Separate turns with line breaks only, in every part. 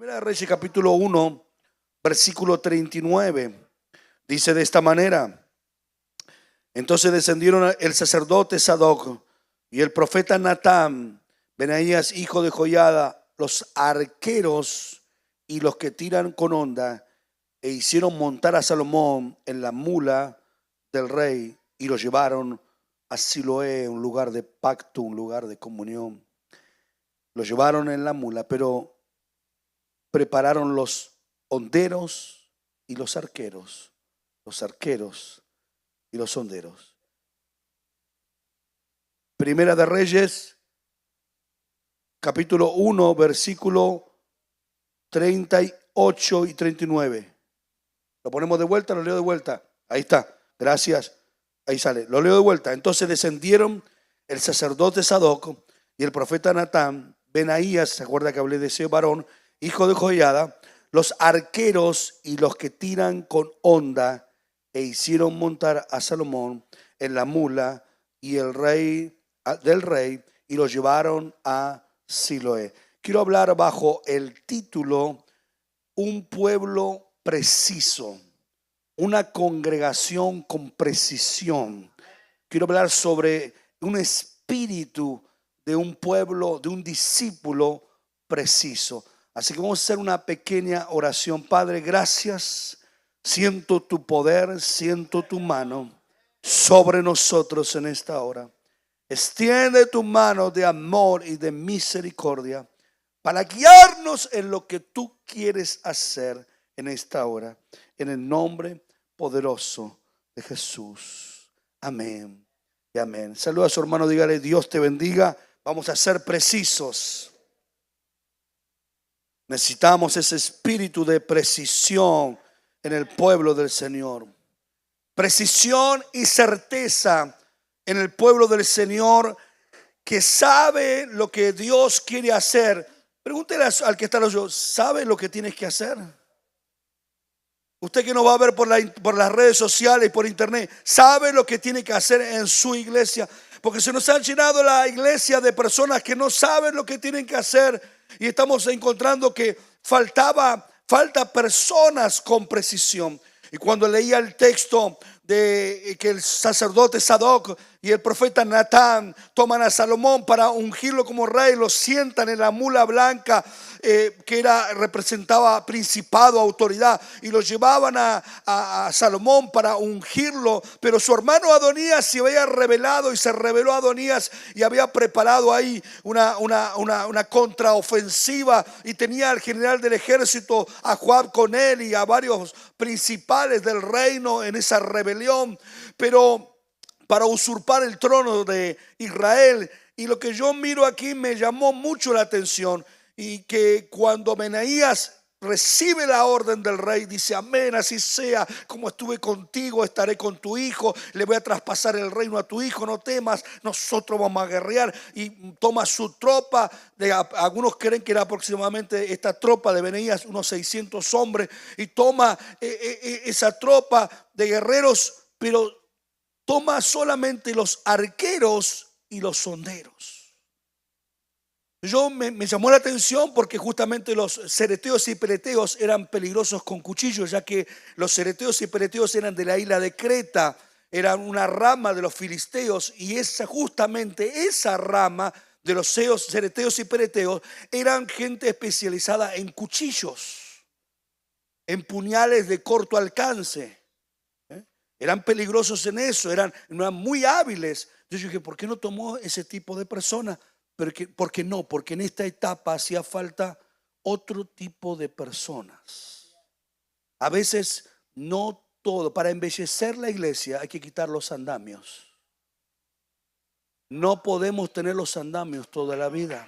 Primera de Reyes capítulo 1, versículo 39. Dice de esta manera: entonces descendieron el sacerdote Sadoc y el profeta Natán, Benaías hijo de Joiada, los arqueros y los que tiran con honda, e hicieron montar a Salomón en la mula del rey y lo llevaron a Siloé, un lugar de pacto, un lugar de comunión. Lo llevaron en la mula, pero prepararon los honderos y los arqueros y los honderos. Primera de Reyes, capítulo 1, versículo 38 y 39. Lo ponemos de vuelta, lo leo de vuelta. Ahí está, gracias. Ahí sale, lo leo de vuelta. Entonces descendieron el sacerdote Sadoc y el profeta Natán, Benaías, ¿se acuerda que hablé de ese varón? Hijo de Joiada, los arqueros y los que tiran con honda, e hicieron montar a Salomón en la mula y el rey del rey, y lo llevaron a Siloé. Quiero hablar bajo el título Un pueblo preciso, una congregación con precisión. Quiero hablar sobre un espíritu de un pueblo, de un discípulo preciso. Así que vamos a hacer una pequeña oración. Padre, gracias. Siento tu poder, siento tu mano sobre nosotros en esta hora. Extiende tu mano de amor y de misericordia para guiarnos en lo que tú quieres hacer en esta hora. En el nombre poderoso de Jesús. Amén y amén. Saluda a su hermano, dígale: Dios te bendiga. Vamos a ser precisos. Necesitamos ese espíritu de precisión en el pueblo del Señor. Precisión y certeza en el pueblo del Señor, que sabe lo que Dios quiere hacer. Pregúntele al que está al lado: ¿sabe lo que tienes que hacer? Usted que nos va a ver por las redes sociales y por internet, ¿sabe lo que tiene que hacer en su iglesia? Porque se nos ha llenado la iglesia de personas que no saben lo que tienen que hacer, y estamos encontrando que falta personas con precisión. Y cuando leía el texto de que el sacerdote Sadoc y el profeta Natán toman a Salomón para ungirlo como rey, lo sientan en la mula blanca, que representaba principado, autoridad, y lo llevaban a Salomón para ungirlo. Pero su hermano Adonías se había rebelado, y se rebeló Adonías y había preparado ahí una contraofensiva, y tenía al general del ejército, a Joab, con él, y a varios principales del reino en esa rebelión, pero para usurpar el trono de Israel. Y lo que yo miro aquí me llamó mucho la atención, y que cuando Benaías recibe la orden del rey, dice: amén, así sea, como estuve contigo, estaré con tu hijo, le voy a traspasar el reino a tu hijo, no temas, nosotros vamos a guerrear. Y toma su tropa, algunos creen que era aproximadamente esta tropa de Benaías unos 600 hombres, y toma esa tropa de guerreros, pero toma solamente los arqueros y los honderos. Me llamó la atención porque justamente los cereteos y peleteos eran peligrosos con cuchillos, ya que los cereteos y peleteos eran de la isla de Creta, eran una rama de los filisteos, y justamente esa rama de los cereteos y peleteos eran gente especializada en cuchillos, en puñales de corto alcance. Eran peligrosos en eso, eran muy hábiles. Entonces yo dije: ¿por qué no tomó ese tipo de personas? ¿Por qué no? Porque en esta etapa hacía falta otro tipo de personas. A veces no todo. Para embellecer la iglesia hay que quitar los andamios. No podemos tener los andamios toda la vida.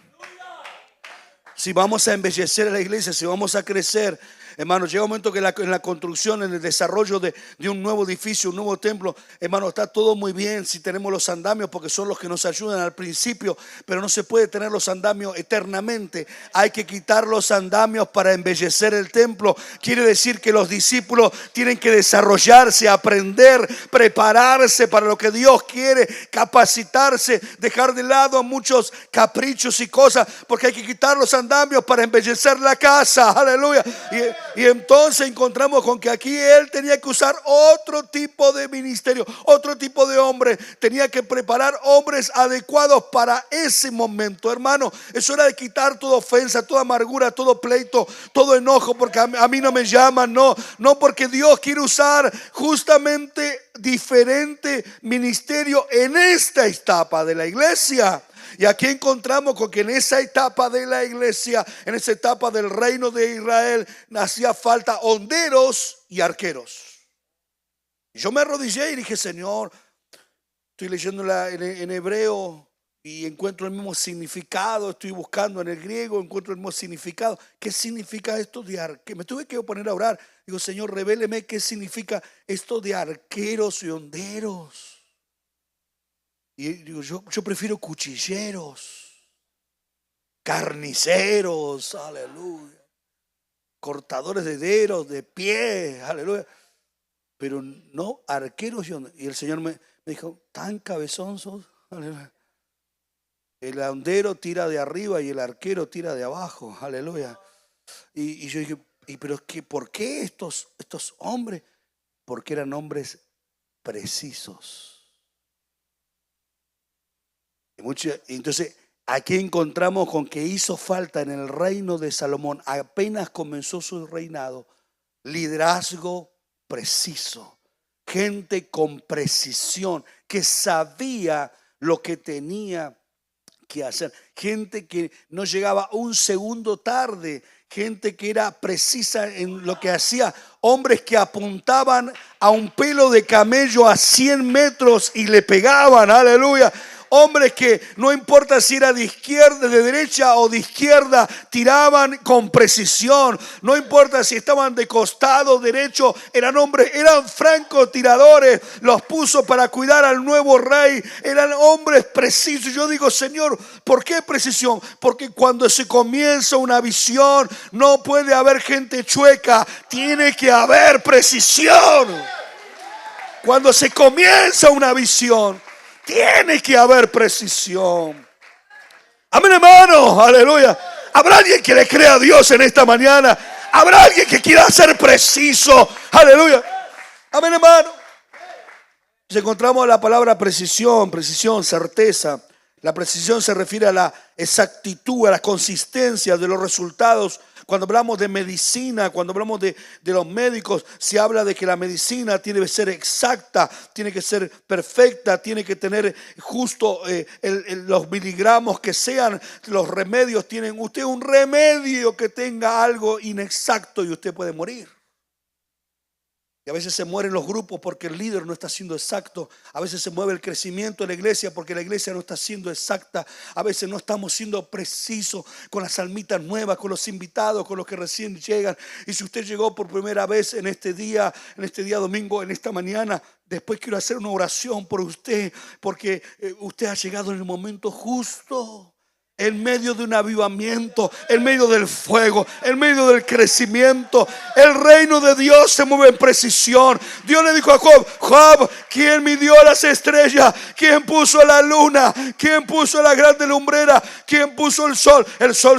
Si vamos a embellecer a la iglesia, si vamos a crecer, Hermano, llega un momento que en la construcción, en el desarrollo de un nuevo edificio, un nuevo templo, hermano, está todo muy bien si tenemos los andamios, porque son los que nos ayudan al principio, pero no se puede tener los andamios eternamente. Hay que quitar los andamios para embellecer el templo. Quiere decir que los discípulos tienen que desarrollarse, aprender, prepararse para lo que Dios quiere, capacitarse, dejar de lado muchos caprichos y cosas, porque hay que quitar los andamios para embellecer la casa. Aleluya. Y entonces encontramos con que aquí él tenía que usar otro tipo de ministerio, otro tipo de hombre. Tenía que preparar hombres adecuados para ese momento, hermano. Eso era de quitar toda ofensa, toda amargura, todo pleito, todo enojo, porque a mí no me llaman, no, porque Dios quiere usar justamente diferente ministerio en esta etapa de la iglesia. Y aquí encontramos con que en esa etapa de la iglesia, en esa etapa del reino de Israel, hacía falta honderos y arqueros. Y yo me arrodillé y dije, Señor, estoy leyendo en hebreo y encuentro el mismo significado. Estoy buscando en el griego, encuentro el mismo significado. ¿Qué significa esto de arqueros? Me tuve que poner a orar. Digo, Señor, revéleme qué significa esto de arqueros y honderos. Y digo, yo prefiero cuchilleros, carniceros, aleluya, cortadores de dedos, de pie, aleluya, pero no arqueros. Y el Señor me dijo, tan cabezonzos, aleluya. El hondero tira de arriba y el arquero tira de abajo, aleluya. Y yo dije, pero es que, ¿por qué estos hombres? Porque eran hombres precisos. Entonces aquí encontramos con que hizo falta en el reino de Salomón, apenas comenzó su reinado, liderazgo preciso, gente con precisión que sabía lo que tenía que hacer, gente que no llegaba un segundo tarde, gente que era precisa en lo que hacía, hombres que apuntaban a un pelo de camello a 100 metros y le pegaban, aleluya. Hombres que no importa si era de izquierda, de derecha o de izquierda, tiraban con precisión. No importa si estaban de costado, derecho, eran hombres, eran francotiradores. Los puso para cuidar al nuevo rey. Eran hombres precisos. Yo digo, Señor, ¿por qué precisión? Porque cuando se comienza una visión, no puede haber gente chueca. Tiene que haber precisión. Cuando se comienza una visión, tiene que haber precisión. Amén, hermano. Aleluya. ¿Habrá alguien que le crea a Dios en esta mañana? ¿Habrá alguien que quiera ser preciso? Aleluya. Amén, hermano. Nos encontramos la palabra precisión, certeza. La precisión se refiere a la exactitud, a la consistencia de los resultados. Cuando hablamos de medicina, cuando hablamos de los médicos, se habla de que la medicina tiene que ser exacta, tiene que ser perfecta, tiene que tener justo los miligramos que sean. Los remedios tienen usted un remedio que tenga algo inexacto y usted puede morir. Y a veces se mueren los grupos porque el líder no está siendo exacto. A veces se mueve el crecimiento de la iglesia porque la iglesia no está siendo exacta. A veces no estamos siendo precisos con las almitas nuevas, con los invitados, con los que recién llegan. Y si usted llegó por primera vez en este día domingo, en esta mañana, después quiero hacer una oración por usted, porque usted ha llegado en el momento justo. En medio de un avivamiento, en medio del fuego, en medio del crecimiento, el reino de Dios se mueve en precisión. Dios le dijo a Job, ¿quién midió las estrellas? ¿Quién puso la luna? ¿Quién puso la grande lumbrera? ¿Quién puso el sol?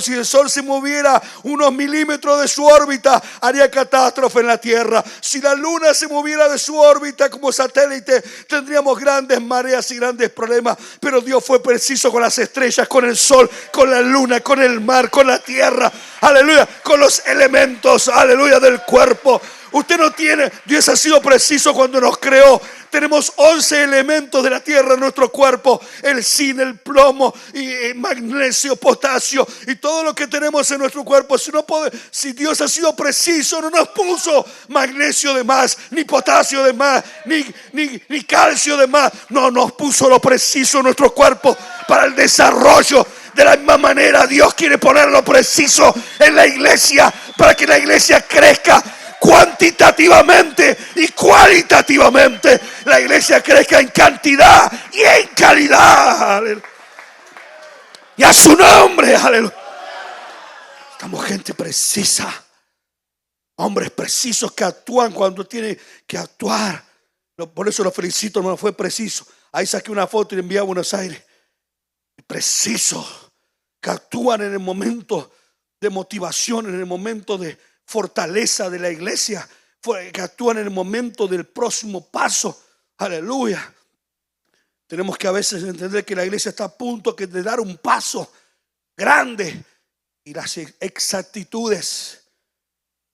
Si el sol se moviera unos milímetros de su órbita, haría catástrofe en la tierra. Si la luna se moviera de su órbita como satélite, tendríamos grandes mareas y grandes problemas. Pero Dios fue preciso con las estrellas, con el sol, con la luna, con el mar, con la tierra, aleluya, con los elementos, aleluya, del cuerpo. Usted no tiene, Dios ha sido preciso cuando nos creó. Tenemos 11 elementos de la tierra en nuestro cuerpo: el zinc, el plomo, y magnesio, potasio y todo lo que tenemos en nuestro cuerpo. Si Dios ha sido preciso, no nos puso magnesio de más, ni potasio de más, ni calcio de más. No, nos puso lo preciso en nuestro cuerpo para el desarrollo De la misma manera Dios quiere ponerlo preciso en la iglesia para que la iglesia crezca cuantitativamente y cualitativamente. La iglesia crezca en cantidad y en calidad. Y a su nombre, aleluya. Estamos gente precisa. Hombres precisos que actúan cuando tienen que actuar. Por eso lo felicito, hermano, fue preciso. Ahí saqué una foto y le envié a Buenos Aires. Precisos, que actúan en el momento de motivación, en el momento de fortaleza de la iglesia, que actúan en el momento del próximo paso. Aleluya. Tenemos que a veces entender que la iglesia está a punto de dar un paso grande y las exactitudes,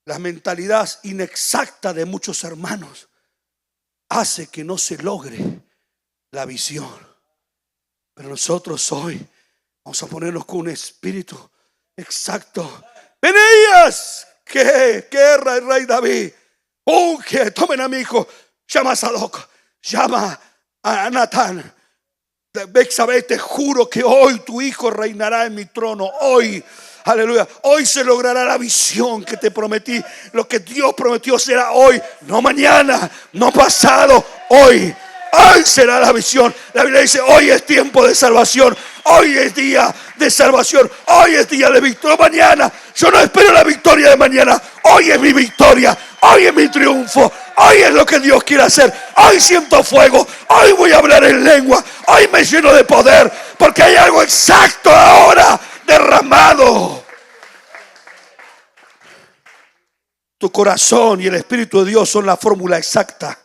la mentalidad inexacta de muchos hermanos hace que no se logre la visión. Pero nosotros hoy vamos a ponernos con un espíritu exacto. Venías, que guerra el rey David. Que tomen a mi hijo, llama a Sadoc, llama a Natán. Bexabé, te juro que hoy tu hijo reinará en mi trono. Hoy, aleluya, hoy se logrará la visión que te prometí. Lo que Dios prometió será hoy, no mañana, no pasado, hoy. Hoy será la visión. La Biblia dice, hoy es tiempo de salvación. Hoy es día de salvación. Hoy es día de victoria. Mañana, yo no espero la victoria de mañana. Hoy es mi victoria. Hoy es mi triunfo. Hoy es lo que Dios quiere hacer. Hoy siento fuego. Hoy voy a hablar en lengua. Hoy me lleno de poder. Porque hay algo exacto ahora derramado. Tu corazón y el Espíritu de Dios son la fórmula exacta.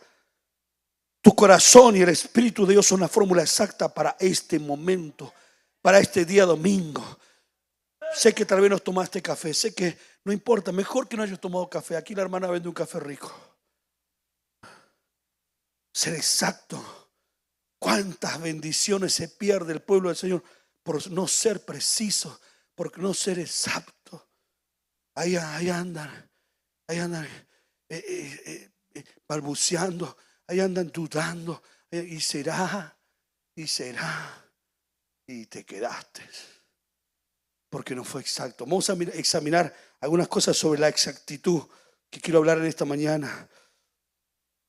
Tu corazón y el Espíritu de Dios son la fórmula exacta para este momento, para este día domingo. Sé que tal vez no tomaste café, sé que no importa, mejor que no hayas tomado café. Aquí la hermana vende un café rico. Ser exacto. Cuántas bendiciones se pierde el pueblo del Señor por no ser preciso, por no ser exacto. Ahí andan balbuceando. Ahí andan dudando. Y será. Y te quedaste. Porque no fue exacto. Vamos a examinar algunas cosas sobre la exactitud que quiero hablar en esta mañana.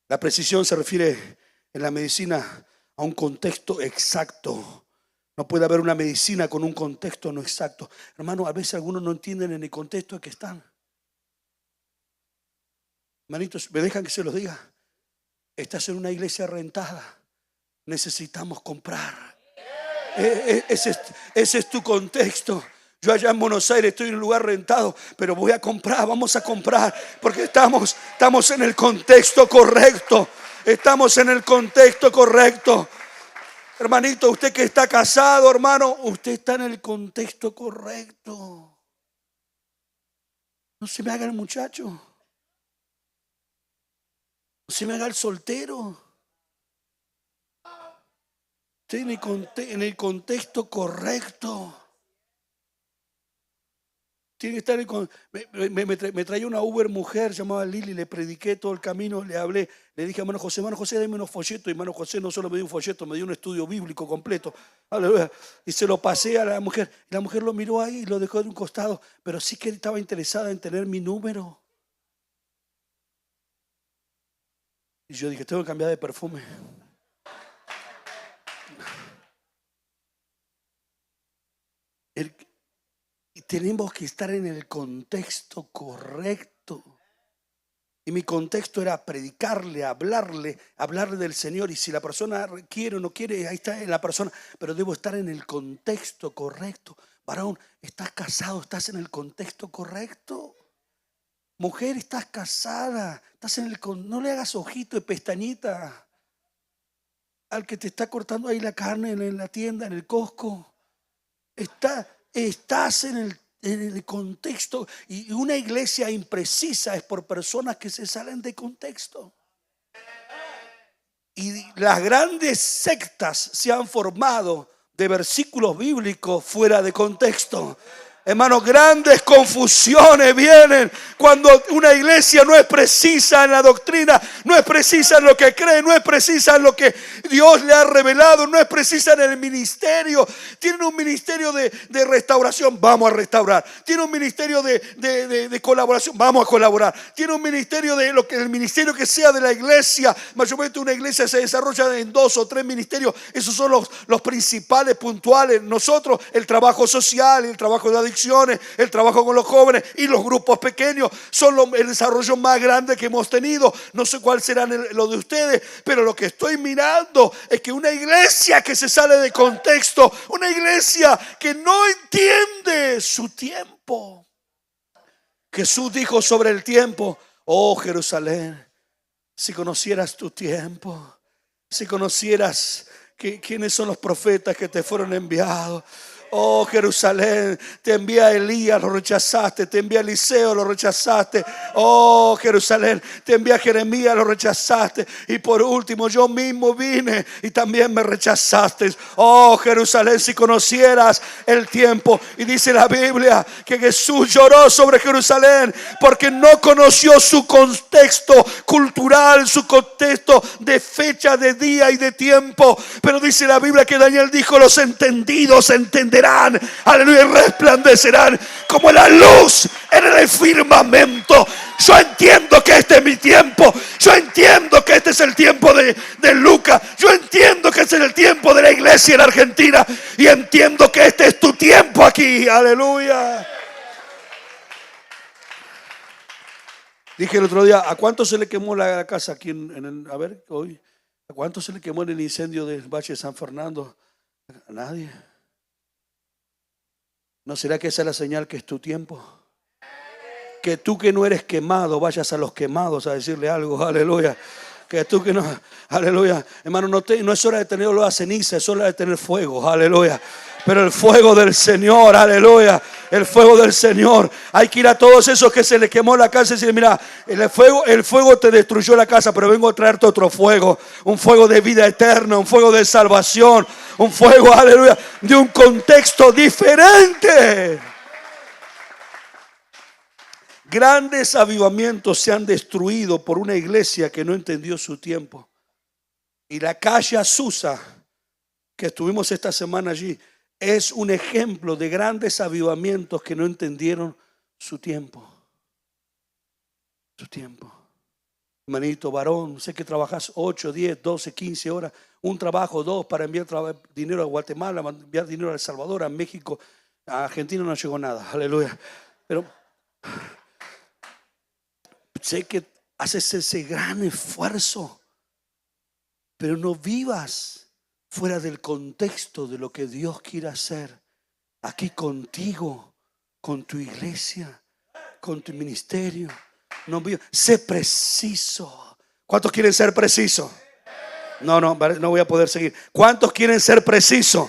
La precisión se refiere en la medicina a un contexto exacto. No puede haber una medicina con un contexto no exacto. Hermano, a veces algunos no entienden en el contexto en que están. Hermanitos, ¿me dejan que se los diga? Estás en una iglesia rentada. Necesitamos comprar. Ese es tu contexto. Yo allá en Buenos Aires estoy en un lugar rentado, pero voy a comprar, vamos a comprar, porque estamos en el contexto correcto. Estamos en el contexto correcto. Hermanito, usted que está casado, hermano, usted está en el contexto correcto. No se me haga el muchacho. No se me haga el soltero. Estoy en el contexto correcto. Tiene que estar me traía una Uber mujer llamada Lili, le prediqué todo el camino, le hablé, le dije a hermano José, dame unos folletos. Y hermano José no solo me dio un folleto, me dio un estudio bíblico completo. Aleluya. Y se lo pasé a la mujer. Y la mujer lo miró ahí y lo dejó de un costado, pero sí que estaba interesada en tener mi número. Y yo dije, tengo que cambiar de perfume. Y tenemos que estar en el contexto correcto. Y mi contexto era predicarle, hablarle del Señor. Y si la persona quiere o no quiere, ahí está la persona. Pero debo estar en el contexto correcto. Varón, ¿estás casado? ¿Estás en el contexto correcto? Mujer, estás casada, no le hagas ojito de pestañita al que te está cortando ahí la carne en la tienda, en el Costco. Estás en el contexto. Y una iglesia imprecisa es por personas que se salen de contexto. Y las grandes sectas se han formado de versículos bíblicos fuera de contexto. Hermanos, grandes confusiones vienen Cuando una iglesia no es precisa en la doctrina, no es precisa en lo que cree, no es precisa en lo que Dios le ha revelado, no es precisa en el ministerio. Tienen un ministerio de restauración, vamos a restaurar. Tiene un ministerio de colaboración, vamos a colaborar. Tiene un ministerio de lo que el ministerio que sea de la iglesia. Mayormente una iglesia se desarrolla en 2 o 3 ministerios. Esos son los principales, puntuales. Nosotros, el trabajo social, el trabajo de adicciones, el trabajo con los jóvenes y los grupos pequeños son el desarrollo más grande que hemos tenido. No sé cuál será lo de ustedes, pero lo que estoy mirando es que una iglesia que se sale de contexto, una iglesia que no entiende su tiempo. Jesús dijo sobre el tiempo: oh Jerusalén, si conocieras tu tiempo, si conocieras quiénes son los profetas que te fueron enviados. Oh Jerusalén, te envía Elías, lo rechazaste. Te envía Eliseo, lo rechazaste. Oh Jerusalén, te envía Jeremías, lo rechazaste. Y por último, yo mismo vine y también me rechazaste. Oh Jerusalén, si conocieras el tiempo. Y dice la Biblia que Jesús lloró sobre Jerusalén porque no conoció su contexto cultural, su contexto de fecha, de día y de tiempo. Pero dice la Biblia que Daniel dijo: los entendidos entenderán. Aleluya, resplandecerán como la luz en el firmamento. Yo entiendo que este es mi tiempo. Yo entiendo que este es el tiempo de Lucas. Yo entiendo que este es el tiempo de la iglesia en Argentina. Y entiendo que este es tu tiempo aquí. Aleluya. Dije el otro día: ¿a cuánto se le quemó la casa aquí a ver, hoy? ¿A cuánto se le quemó en el incendio del Valle de San Fernando? A nadie. ¿No será que esa es la señal que es tu tiempo? Que tú que no eres quemado vayas a los quemados a decirle algo. Aleluya. Que tú que no, aleluya. Hermano, no es hora de tener olor a ceniza, es hora de tener fuego. Aleluya. Pero el fuego del Señor, aleluya. El fuego del Señor. Hay que ir a todos esos que se les quemó la casa y decir: mira, el fuego te destruyó la casa, pero vengo a traerte otro fuego. Un fuego de vida eterna, un fuego de salvación. Un fuego, aleluya, de un contexto diferente. Grandes avivamientos se han destruido por una iglesia que no entendió su tiempo. Y la calle Azusa, que estuvimos esta semana allí, es un ejemplo de grandes avivamientos que no entendieron su tiempo. Su tiempo. Hermanito varón, sé que trabajas 8, 10, 12, 15 horas. Un trabajo, 2 para enviar dinero a Guatemala, enviar dinero a El Salvador, a México. A Argentina no llegó nada. Aleluya. Pero sé que haces ese gran esfuerzo, pero no vivas fuera del contexto de lo que Dios quiere hacer aquí contigo, con tu iglesia, con tu ministerio. No vivas. Sé preciso. ¿Cuántos quieren ser precisos? No voy a poder seguir. ¿Cuántos quieren ser precisos?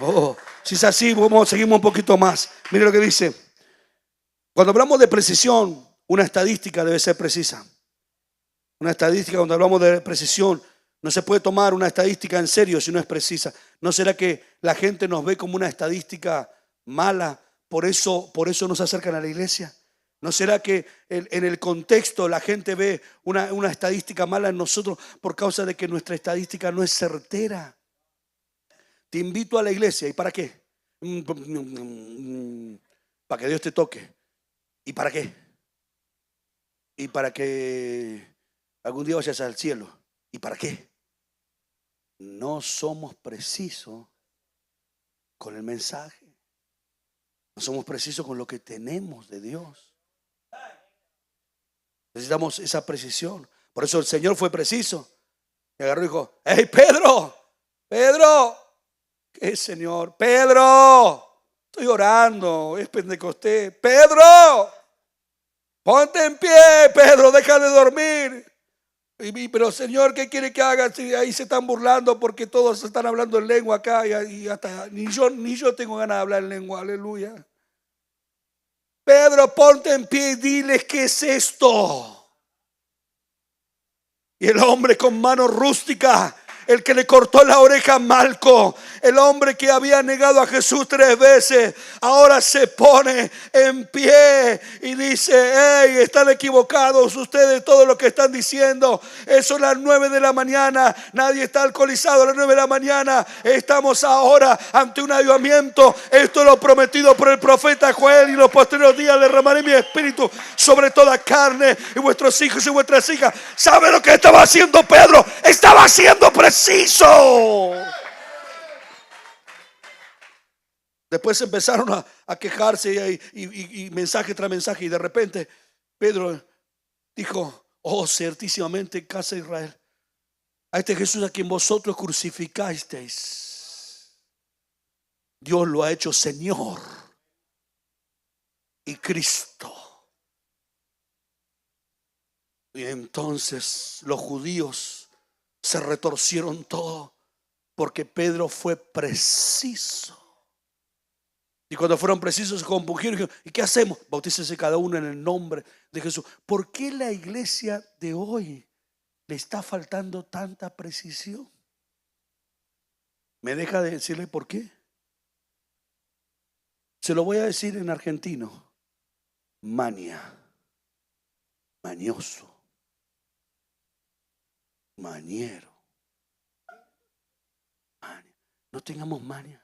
Oh, si es así, seguimos un poquito más. Mire lo que dice. Cuando hablamos de precisión, una estadística debe ser precisa. Una estadística, cuando hablamos de precisión, no se puede tomar una estadística en serio si no es precisa. ¿No será que la gente nos ve como una estadística mala? Por eso nos acercan a la iglesia. ¿No será que en el contexto la gente ve una estadística mala en nosotros por causa de que nuestra estadística no es certera? Te invito a la iglesia. ¿Y para qué? Para que Dios te toque. ¿Y para qué? Y para que algún día vayas al cielo. ¿Y para qué? No somos precisos con el mensaje. No somos precisos con lo que tenemos de Dios. Necesitamos esa precisión. Por eso el Señor fue preciso. Y agarró y dijo: ¡Hey, Pedro! ¡Pedro! ¿Qué, Señor? ¡Pedro! Estoy orando, es Pentecostés. ¡Pedro! Ponte en pie, Pedro, deja de dormir. Pero Señor, ¿qué quiere que haga? Si ahí se están burlando porque todos están hablando en lengua acá y hasta ni yo tengo ganas de hablar en lengua. Aleluya. Pedro, ponte en pie y diles: ¿qué es esto? Y el hombre con mano rústica el que le cortó la oreja a Malco, el hombre que había negado a Jesús 3 veces, ahora se pone en pie y dice: hey, están equivocados ustedes, todo lo que están diciendo. Eso es las 9 de la mañana, nadie está alcoholizado a las 9 de la mañana. Estamos ahora ante un avivamiento. Esto es lo prometido por el profeta Joel: y en los posteriores días derramaré mi espíritu sobre toda carne, y vuestros hijos y vuestras hijas. ¿Sabe lo que estaba haciendo Pedro? Estaba siendo preciso. Después empezaron a quejarse y mensaje tras mensaje, y de repente Pedro dijo: oh, ciertísimamente, casa de Israel, a este Jesús a quien vosotros crucificasteis, Dios lo ha hecho Señor y Cristo. Y entonces los judíos se retorcieron todo, porque Pedro fue preciso. Y cuando fueron precisos se compungieron y dijeron: ¿y qué hacemos? Bautícese cada uno en el nombre de Jesús. ¿Por qué la iglesia de hoy le está faltando tanta precisión? ¿Me deja de decirle por qué? Se lo voy a decir en argentino: mania, mañoso, maniero. Mania. No tengamos mania,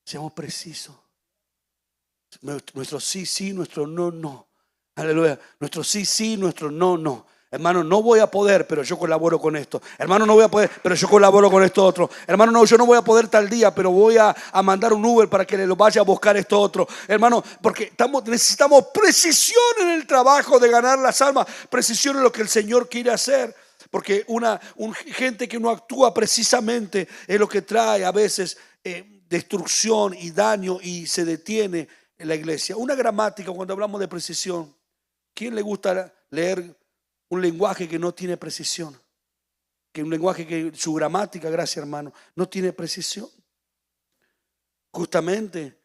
seamos precisos. Nuestro sí, sí, nuestro no, no. Aleluya. Nuestro sí, sí, nuestro no, no. Hermano, no voy a poder, pero yo colaboro con esto. Hermano, no voy a poder, pero yo colaboro con esto otro. Hermano, no, yo no voy a poder tal día, pero voy a mandar un Uber para que le lo vaya a buscar esto otro. Hermano, porque necesitamos precisión en el trabajo de ganar las almas, precisión en lo que el Señor quiere hacer. Porque gente que no actúa precisamente es lo que trae a veces destrucción y daño, y se detiene en la iglesia. Una gramática, cuando hablamos de precisión, ¿quién le gusta leer un lenguaje que no tiene precisión? Que un lenguaje que su gramática, gracias hermano, no tiene precisión. Justamente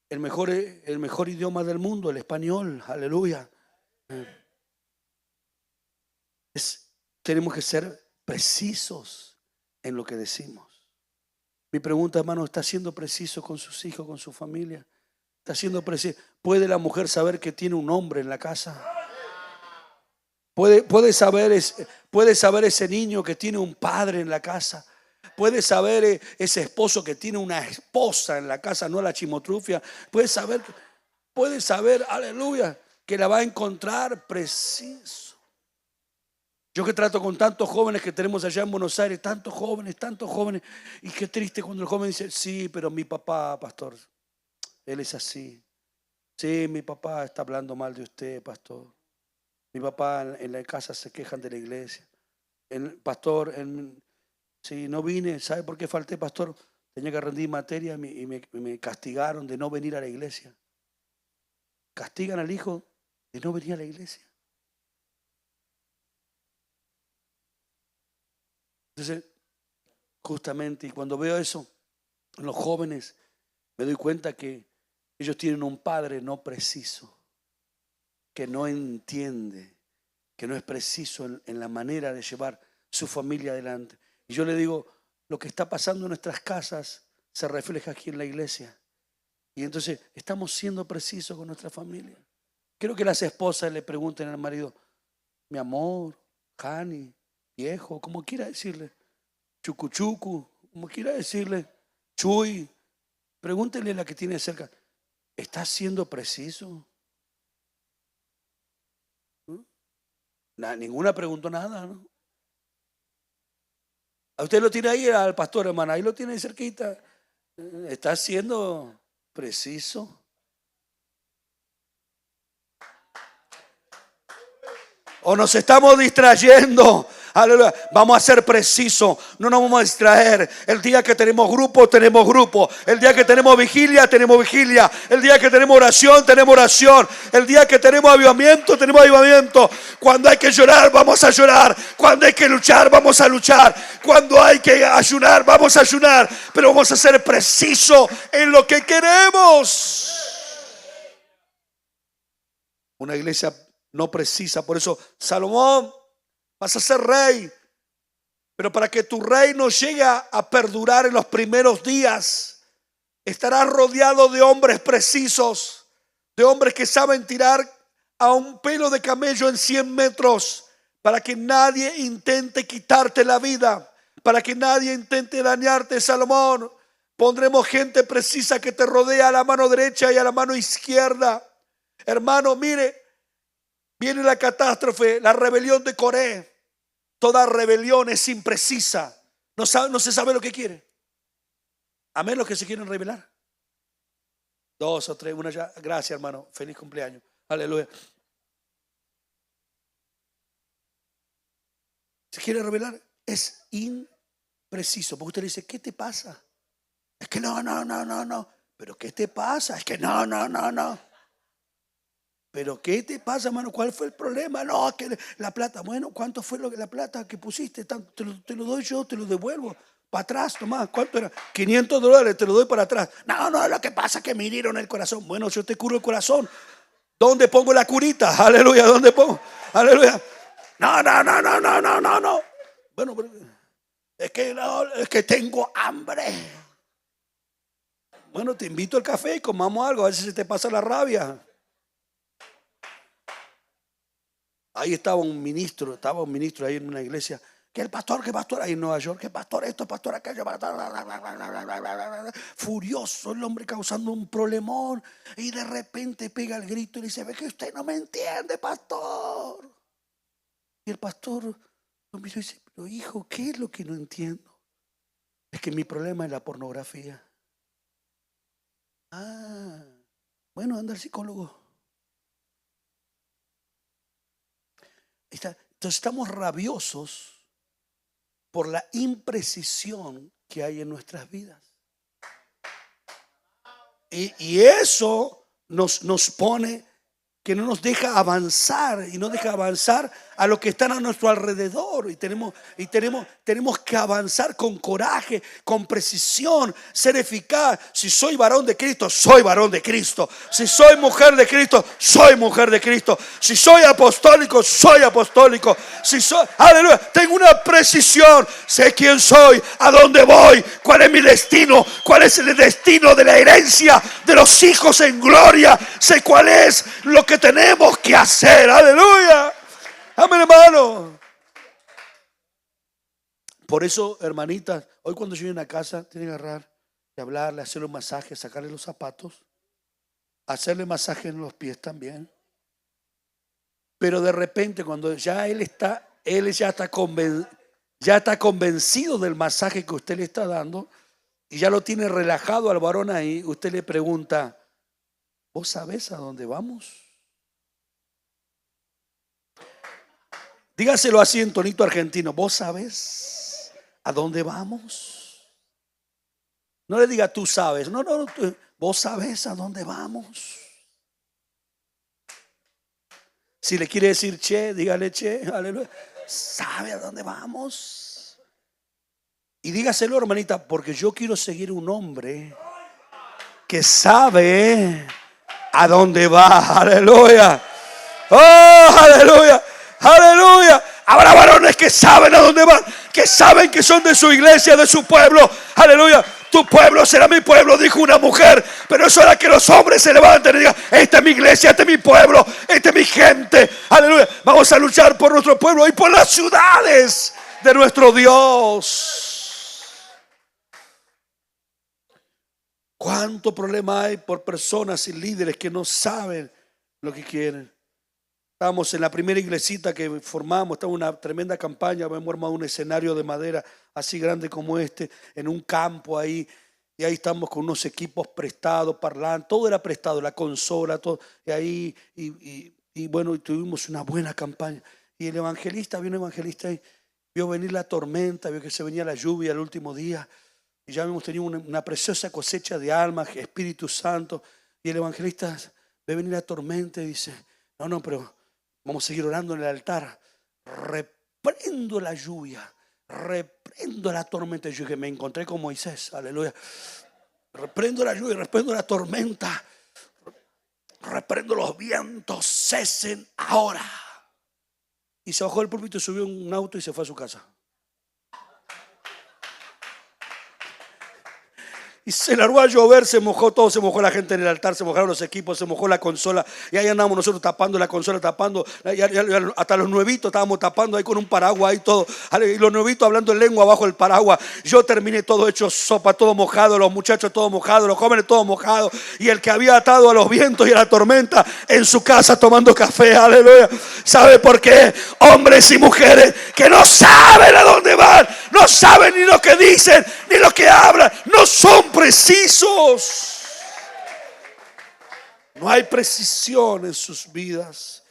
el mejor idioma del mundo, el español, aleluya. Tenemos que ser precisos en lo que decimos. Mi pregunta, hermano, ¿está siendo preciso con sus hijos, con su familia? ¿Está siendo preciso? ¿Puede la mujer saber que tiene un hombre en la casa? ¿Puede saber ese niño que tiene un padre en la casa? ¿Puede saber ese esposo que tiene una esposa en la casa, no la chimotrufia? ¿Puede saber, aleluya, que la va a encontrar preciso? Yo que trato con tantos jóvenes que tenemos allá en Buenos Aires, tantos jóvenes, y qué triste cuando el joven dice: sí, pero mi papá, pastor, él es así. Sí, mi papá está hablando mal de usted, pastor. Mi papá en la casa se quejan de la iglesia. Pastor, si no vine, ¿sabe por qué falté, pastor? Tenía que rendir materia y me castigaron de no venir a la iglesia. Castigan al hijo de no venir a la iglesia. Entonces, justamente, y cuando veo eso en los jóvenes, me doy cuenta que ellos tienen un padre no preciso, que no entiende, que no es preciso en la manera de llevar su familia adelante. Y yo le digo: lo que está pasando en nuestras casas se refleja aquí en la iglesia. Y entonces estamos siendo precisos con nuestra familia. Quiero que las esposas le pregunten al marido: mi amor, Jani, viejo, como quiera decirle, chucuchucu, como quiera decirle, chuy. Pregúntele a la que tiene cerca: ¿estás siendo preciso? Ninguna preguntó nada, ¿no? A usted lo tiene ahí, al pastor, hermano, ahí lo tiene ahí cerquita. ¿Está siendo preciso? ¿O nos estamos distrayendo? Aleluya. Vamos a ser precisos, no nos vamos a distraer. El día que tenemos grupo, tenemos grupo. El día que tenemos vigilia, tenemos vigilia. El día que tenemos oración, tenemos oración. El día que tenemos avivamiento, tenemos avivamiento. Cuando hay que llorar, vamos a llorar. Cuando hay que luchar, vamos a luchar. Cuando hay que ayunar, vamos a ayunar. Pero vamos a ser precisos en lo que queremos. Una iglesia no precisa. Por eso, Salomón, vas a ser rey. Pero para que tu reino llegue a perdurar en los primeros días, estarás rodeado de hombres precisos, de hombres que saben tirar a un pelo de camello en 100 metros, para que nadie intente quitarte la vida, para que nadie intente dañarte, Salomón. Pondremos gente precisa que te rodea a la mano derecha y a la mano izquierda. Hermano, mire, viene la catástrofe, la rebelión de Coré. Toda rebelión es imprecisa. No se sabe lo que quiere. Amén, los que se quieren rebelar. 2 o 3, una ya. Gracias, hermano. Feliz cumpleaños. Aleluya. ¿Se quiere revelar? Es impreciso. Porque usted le dice, ¿qué te pasa? Es que no. ¿Pero qué te pasa? Es que no. ¿Pero qué te pasa, hermano? ¿Cuál fue el problema? No, que la plata. Bueno, ¿cuánto fue la plata que pusiste? Te lo doy yo, te lo devuelvo. Para atrás, nomás. ¿Cuánto era? $500, te lo doy para atrás. No, lo que pasa es que me hirieron el corazón. Bueno, yo te curo el corazón. ¿Dónde pongo la curita? Aleluya, ¿dónde pongo? Aleluya. No. Bueno, es que tengo hambre. Bueno, te invito al café y comamos algo, a ver si se te pasa la rabia. Ahí estaba un ministro ahí en una iglesia, que pastor ahí en Nueva York, que pastor esto, pastor aquello, furioso el hombre causando un problemón, y de repente pega el grito y dice, ve que usted no me entiende, pastor. Y el pastor lo miró y dice, pero hijo, ¿qué es lo que no entiendo? Es que mi problema es la pornografía. Bueno, anda al psicólogo. Entonces estamos rabiosos por la imprecisión que hay en nuestras vidas. Y eso nos pone, que no nos deja avanzar y no deja avanzar a lo que están a nuestro alrededor. Y tenemos que avanzar con coraje, con precisión, ser eficaz. Si soy varón de Cristo, soy varón de Cristo. Si soy mujer de Cristo, soy mujer de Cristo. Si soy apostólico, soy apostólico. Aleluya, tengo una precisión. Sé quién soy, a dónde voy, cuál es mi destino, cuál es el destino de la herencia de los hijos en gloria. Sé cuál es lo que tenemos que hacer. Aleluya. Amén, hermano. Por eso, hermanitas, hoy cuando lleguen a casa, tienen que agarrar y hablarle, hacerle un masaje, sacarle los zapatos, hacerle masaje en los pies también. Pero de repente, cuando ya él ya está convencido del masaje que usted le está dando y ya lo tiene relajado al varón ahí, usted le pregunta, ¿vos sabés a dónde vamos? Dígaselo así en tonito argentino. ¿Vos sabés a dónde vamos? No le diga tú sabes. No. ¿Vos sabés a dónde vamos? Si le quiere decir che, dígale che. Aleluya. ¿Sabe a dónde vamos? Y dígaselo, hermanita, porque yo quiero seguir un hombre que sabe a dónde va. Aleluya. Oh, aleluya. Aleluya. Habrá varones que saben a dónde van, que saben que son de su iglesia, de su pueblo. Aleluya. Tu pueblo será mi pueblo, dijo una mujer. Pero eso era que los hombres se levanten y digan, esta es mi iglesia, este es mi pueblo, esta es mi gente. Aleluya. Vamos a luchar por nuestro pueblo y por las ciudades de nuestro Dios. ¿Cuánto problema hay por personas y líderes que no saben lo que quieren? Estábamos en la primera iglesita que formamos, estaba una tremenda campaña, habíamos armado un escenario de madera así grande como este, en un campo ahí, y ahí estamos con unos equipos prestados, parlantes, todo era prestado, la consola, todo, y ahí, y bueno, tuvimos una buena campaña. Y el evangelista, había un evangelista ahí, vio venir la tormenta, vio que se venía la lluvia el último día, y ya habíamos tenido una preciosa cosecha de almas, Espíritu Santo, y el evangelista ve venir la tormenta y dice, no, pero vamos a seguir orando en el altar. Reprendo la lluvia, reprendo la tormenta. Yo que me encontré con Moisés, aleluya. Reprendo la lluvia, reprendo la tormenta, reprendo los vientos, cesen ahora. Y se bajó del púlpito, subió un auto y se fue a su casa. Y se largó a llover, se mojó todo, se mojó la gente en el altar, se mojaron los equipos, se mojó la consola. Y ahí andamos nosotros tapando la consola, tapando. Hasta los nuevitos estábamos tapando ahí con un paraguas ahí todo. Y los nuevitos hablando en lengua bajo el paraguas. Yo terminé todo hecho sopa, todo mojado, los muchachos todos mojados, los jóvenes todos mojados. Y el que había atado a los vientos y a la tormenta en su casa tomando café, aleluya. ¿Sabe por qué? Hombres y mujeres que no saben a dónde van, no saben ni lo que dicen, ni lo que hablan, no son precisos. No hay precisión en sus vidas.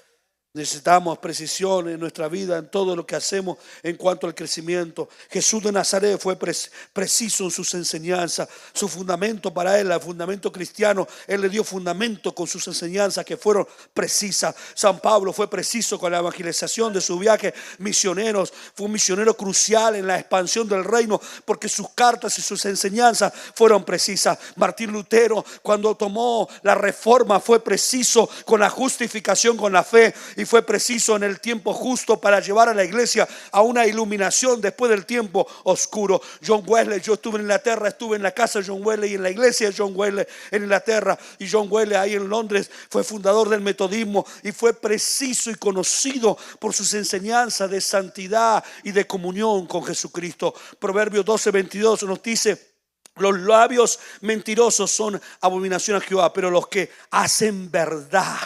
Necesitamos precisión en nuestra vida, en todo lo que hacemos en cuanto al crecimiento. Jesús de Nazaret fue preciso en sus enseñanzas. Su fundamento para él, el fundamento cristiano, él le dio fundamento con sus enseñanzas que fueron precisas. San Pablo fue preciso con la evangelización de su viaje misioneros. Fue un misionero crucial en la expansión del reino porque sus cartas y sus enseñanzas fueron precisas. Martín Lutero, cuando tomó la reforma, fue preciso con la justificación, con la fe. Y fue preciso en el tiempo justo para llevar a la iglesia a una iluminación después del tiempo oscuro. John Wesley, yo estuve en Inglaterra, estuve en la casa de John Wesley y en la iglesia de John Wesley en Inglaterra. Y John Wesley ahí en Londres fue fundador del metodismo y fue preciso y conocido por sus enseñanzas de santidad y de comunión con Jesucristo. Proverbios 12:22 nos dice: los labios mentirosos son abominación a Jehová, pero los que hacen verdad,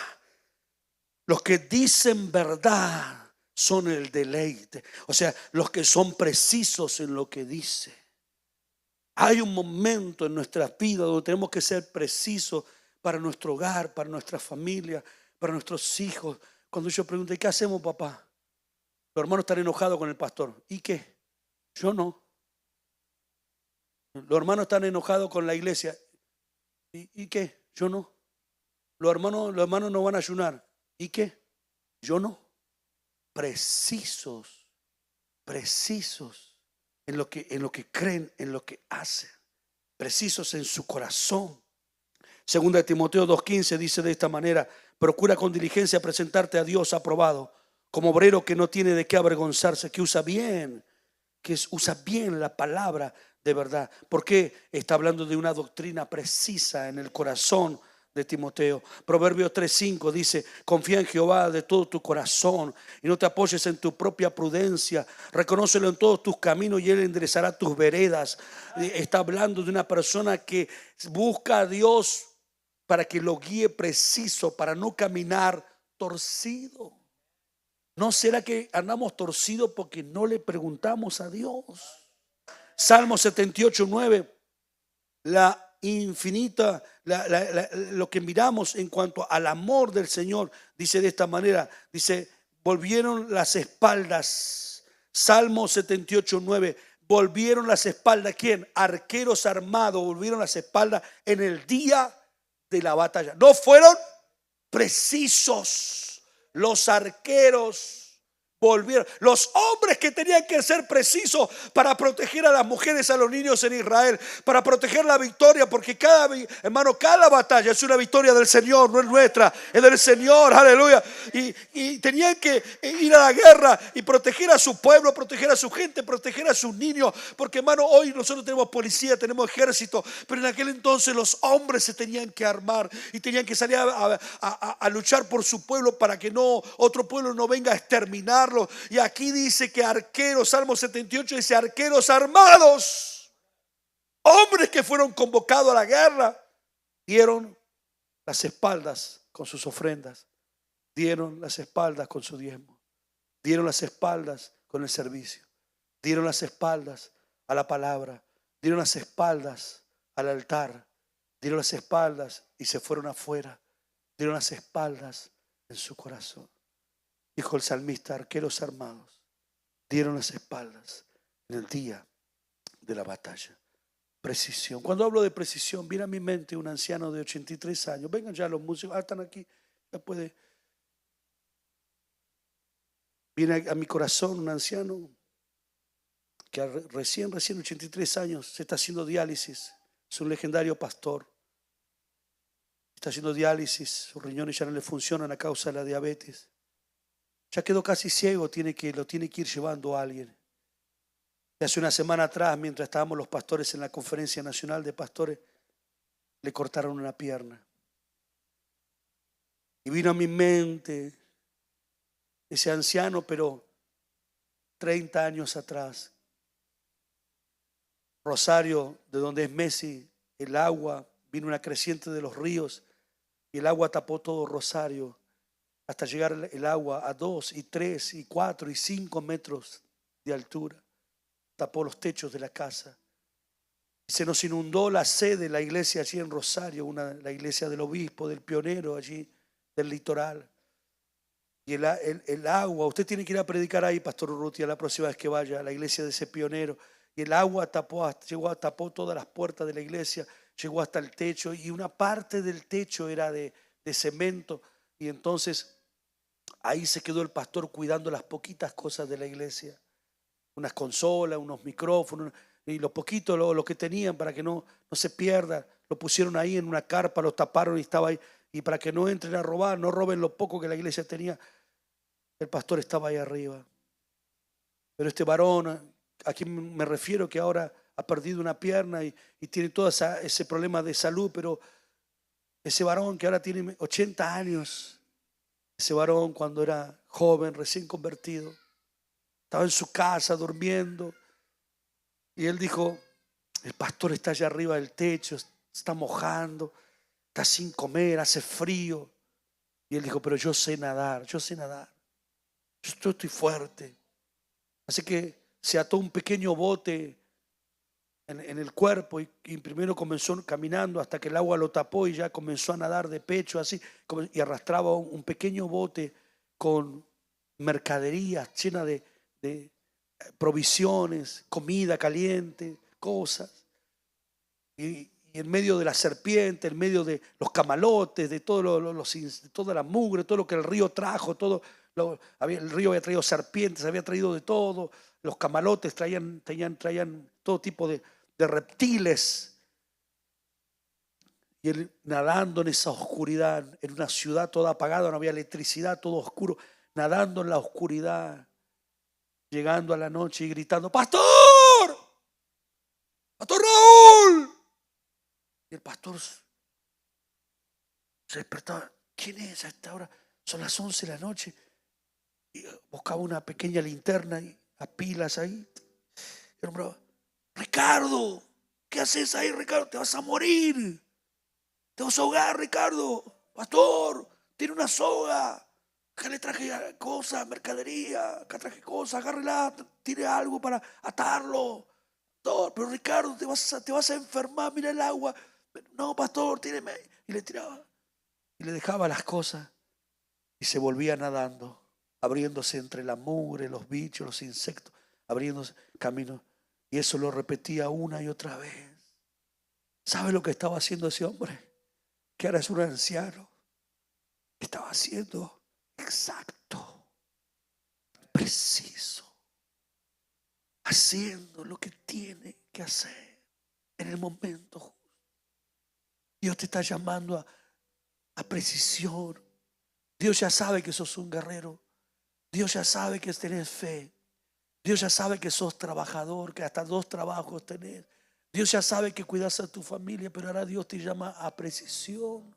los que dicen verdad son el deleite. O sea, los que son precisos en lo que dice. Hay un momento en nuestra vida donde tenemos que ser precisos para nuestro hogar, para nuestra familia, para nuestros hijos. Cuando yo pregunto: ¿y qué hacemos, papá? Los hermanos están enojados con el pastor. ¿Y qué? Yo no. Los hermanos están enojados con la iglesia. ¿Y qué? Yo no. Los hermanos no van a ayunar. ¿Y qué? Yo no. Precisos en lo que creen, en lo que hacen, precisos en su corazón. Segunda de Timoteo 2:15 dice de esta manera: procura con diligencia presentarte a Dios aprobado, como obrero que no tiene de qué avergonzarse, que usa bien la palabra de verdad. Porque está hablando de una doctrina precisa en el corazón de Timoteo. Proverbios 3:5 dice: confía en Jehová de todo tu corazón y no te apoyes en tu propia prudencia. Reconócelo en todos tus caminos y él enderezará tus veredas. Está hablando de una persona que busca a Dios para que lo guíe preciso, para no caminar torcido. ¿No será que andamos torcidos porque no le preguntamos a Dios? Salmo 78:9, la infinita, lo que miramos en cuanto al amor del Señor, dice de esta manera, dice: volvieron las espaldas. Salmo 78:9, volvieron las espaldas. ¿Quién? Arqueros armados volvieron las espaldas en el día de la batalla. No fueron precisos. Los arqueros volvieron. Los hombres que tenían que ser precisos para proteger a las mujeres, a los niños en Israel, para proteger la victoria, porque cada batalla es una victoria del Señor, no es nuestra, es del Señor, aleluya. Y tenían que ir a la guerra y proteger a su pueblo, proteger a su gente, proteger a sus niños, porque hermano, hoy nosotros tenemos policía, tenemos ejército, pero en aquel entonces los hombres se tenían que armar y tenían que salir a luchar por su pueblo para que otro pueblo no venga a exterminar. Y aquí dice que arqueros, Salmo 78 dice: arqueros armados, hombres que fueron convocados a la guerra, dieron las espaldas con sus ofrendas, dieron las espaldas con su diezmo, dieron las espaldas con el servicio, dieron las espaldas a la palabra, dieron las espaldas al altar, dieron las espaldas y se fueron afuera, dieron las espaldas en su corazón. Dijo el salmista: arqueros armados dieron las espaldas en el día de la batalla. Precisión. Cuando hablo de precisión, viene a mi mente un anciano de 83 años. Vengan ya los músicos, están aquí. Ya puede. Viene a mi corazón un anciano que recién 83 años se está haciendo diálisis. Es un legendario pastor. Está haciendo diálisis, sus riñones ya no le funcionan a causa de la diabetes. Ya quedó casi ciego, lo tiene que ir llevando a alguien. Y hace una semana atrás, mientras estábamos los pastores en la conferencia nacional de pastores, le cortaron una pierna. Y vino a mi mente ese anciano, pero 30 años atrás. Rosario, de donde es Messi, el agua, vino una creciente de los ríos y el agua tapó todo Rosario hasta llegar el agua a 2 y 3 y 4 y 5 metros de altura. Tapó los techos de la casa. Y se nos inundó la sede de la iglesia allí en Rosario, la iglesia del obispo, del pionero allí, del litoral. Y el agua, usted tiene que ir a predicar ahí, Pastor Urrutia, la próxima vez que vaya a la iglesia de ese pionero. Y el agua tapó todas las puertas de la iglesia, llegó hasta el techo y una parte del techo era de cemento. Y entonces ahí se quedó el pastor cuidando las poquitas cosas de la iglesia. Unas consolas, unos micrófonos y lo poquito, lo que tenían para que no se pierda. Lo pusieron ahí en una carpa, lo taparon y estaba ahí. Y para que no entren a robar, no roben lo poco que la iglesia tenía. El pastor estaba ahí arriba. Pero este varón, a quien me refiero, que ahora ha perdido una pierna y tiene todo ese problema de salud, pero ese varón que ahora tiene 80 años, ese varón cuando era joven, recién convertido, estaba en su casa durmiendo y él dijo, el pastor está allá arriba del techo, está mojando, está sin comer, hace frío. Y él dijo, pero yo sé nadar, yo estoy fuerte. Así que se ató un pequeño bote en el cuerpo y primero comenzó caminando hasta que el agua lo tapó y ya comenzó a nadar de pecho así y arrastraba un pequeño bote con mercaderías llena de provisiones, comida caliente, cosas. Y en medio de la serpiente, en medio de los camalotes, de toda la mugre, todo lo que el río trajo, el río había traído serpientes, había traído de todo, los camalotes traían todo tipo de reptiles. Y él nadando en esa oscuridad, en una ciudad toda apagada, no había electricidad, todo oscuro, nadando en la oscuridad, llegando a la noche y gritando, ¡Pastor! ¡Pastor Raúl! Y el pastor se despertaba. ¿Quién es a esta hora? Son las 11 de la noche. Y buscaba una pequeña linterna y a pilas ahí. Y nombraba, Ricardo, ¿qué haces ahí, Ricardo? Te vas a morir. Te vas a ahogar, Ricardo. Pastor, tiene una soga. Acá le traje cosas, mercadería. Acá traje cosas, agárrela. Tire algo para atarlo. Pero Ricardo, te vas a enfermar. Mira el agua. No, pastor, tíreme. Y le tiraba. Y le dejaba las cosas. Y se volvía nadando, abriéndose entre la mugre, los bichos, los insectos, abriéndose camino. Y eso lo repetía una y otra vez. ¿Sabe lo que estaba haciendo ese hombre? Que ahora es un anciano. Estaba haciendo exacto, preciso, haciendo lo que tiene que hacer en el momento justo. Dios te está llamando a precisión. Dios ya sabe que sos un guerrero. Dios ya sabe que tenés fe. Dios ya sabe que sos trabajador, que hasta 2 trabajos tenés. Dios ya sabe que cuidas a tu familia, pero ahora Dios te llama a precisión,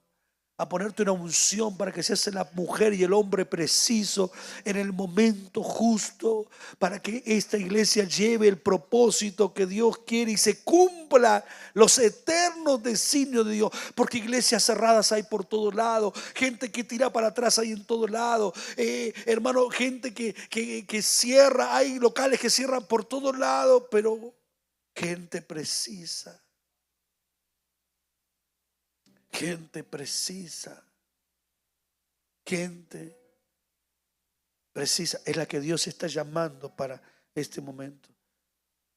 a ponerte una unción para que seas la mujer y el hombre preciso en el momento justo, para que esta iglesia lleve el propósito que Dios quiere y se cumpla los eternos designios de Dios. Porque iglesias cerradas hay por todos lados, gente que tira para atrás hay en todos lados, hermano, gente que cierra, hay locales que cierran por todos lados, pero gente precisa. Gente precisa, gente precisa es la que Dios está llamando para este momento.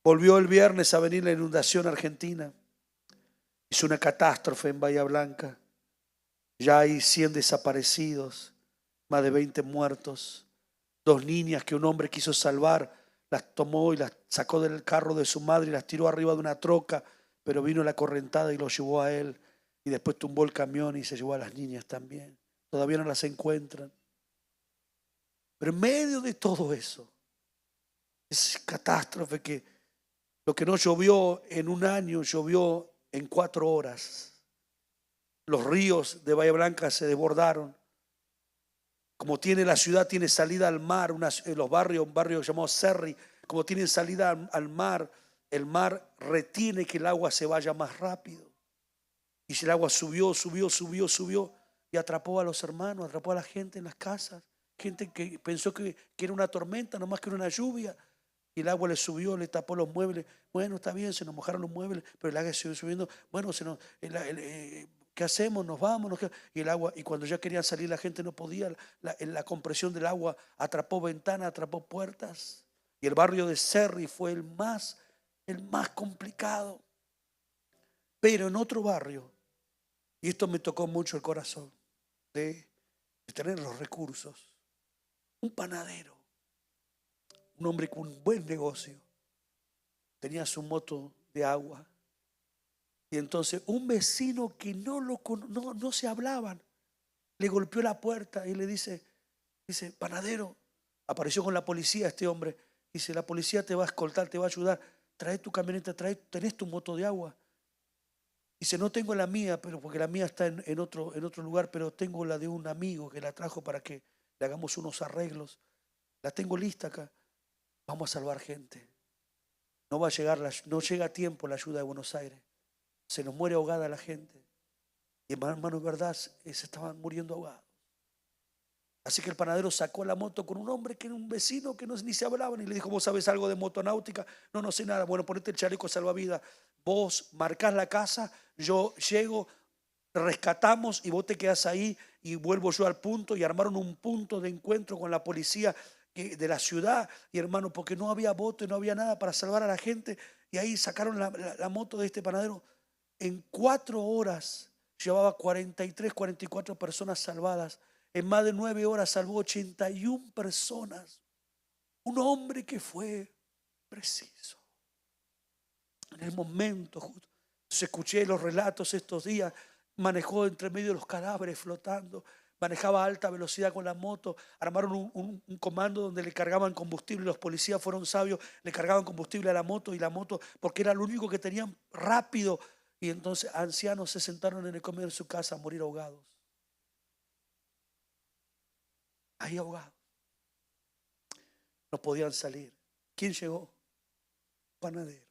Volvió el viernes a venir la inundación argentina. Hizo una catástrofe en Bahía Blanca. Ya hay 100 desaparecidos, más de 20 muertos. 2 niñas que un hombre quiso salvar, las tomó y las sacó del carro de su madre y las tiró arriba de una troca, pero vino la correntada y lo llevó a él. Y después tumbó el camión y se llevó a las niñas también. Todavía no las encuentran. Pero en medio de todo eso, esa catástrofe que Lo que no llovió en un año, llovió en 4 horas. Los ríos de Bahía Blanca se desbordaron. Como tiene la ciudad, tiene salida al mar, los barrios, un barrio llamado Cerri, como tienen salida al mar, el mar retiene que el agua se vaya más rápido. Y si el agua subió y atrapó a los hermanos, atrapó a la gente en las casas. Gente que pensó que era una tormenta, no más que era una lluvia. Y el agua le subió, le tapó los muebles. Bueno, está bien, se nos mojaron los muebles, pero el agua siguió subiendo. Bueno, ¿qué hacemos? Nos vamos. Y el agua, y cuando ya querían salir la gente no podía. La compresión del agua atrapó ventanas, atrapó puertas. Y el barrio de Cerri fue el más complicado. Pero en otro barrio, y esto me tocó mucho el corazón, de tener los recursos, un panadero, un hombre con un buen negocio, tenía su moto de agua. Y entonces un vecino que no se hablaban, le golpeó la puerta y le dice, panadero, apareció con la policía este hombre, dice, la policía te va a escoltar, te va a ayudar, trae tu camioneta, tenés tu moto de agua. Dice, no tengo la mía, pero porque la mía está en otro lugar, pero tengo la de un amigo que la trajo para que le hagamos unos arreglos. La tengo lista acá. Vamos a salvar gente. No va a llegar, no llega a tiempo la ayuda de Buenos Aires. Se nos muere ahogada la gente. Y hermano, es verdad, se estaban muriendo ahogados. Así que el panadero sacó la moto con un hombre que era un vecino que ni se hablaban y le dijo, ¿vos sabés algo de motonáutica? No sé nada. Bueno, ponete el chaleco salvavidas. Vos marcás la casa, yo llego, rescatamos y vos te quedás ahí y vuelvo yo al punto. Y armaron un punto de encuentro con la policía de la ciudad. Y hermano, porque no había bote, no había nada para salvar a la gente. Y ahí sacaron la moto de este panadero. En 4 horas llevaba 43, 44 personas salvadas. En más de 9 horas salvó 81 personas. Un hombre que fue preciso. En el momento justo. Escuché los relatos estos días. Manejó entre medio de los cadáveres flotando. Manejaba a alta velocidad con la moto. Armaron un comando donde le cargaban combustible. Los policías fueron sabios. Le cargaban combustible a la moto y la moto, porque era lo único que tenían rápido. Y entonces ancianos se sentaron en el comedor de su casa a morir ahogados. Ahí ahogados. No podían salir. ¿Quién llegó? Panadero.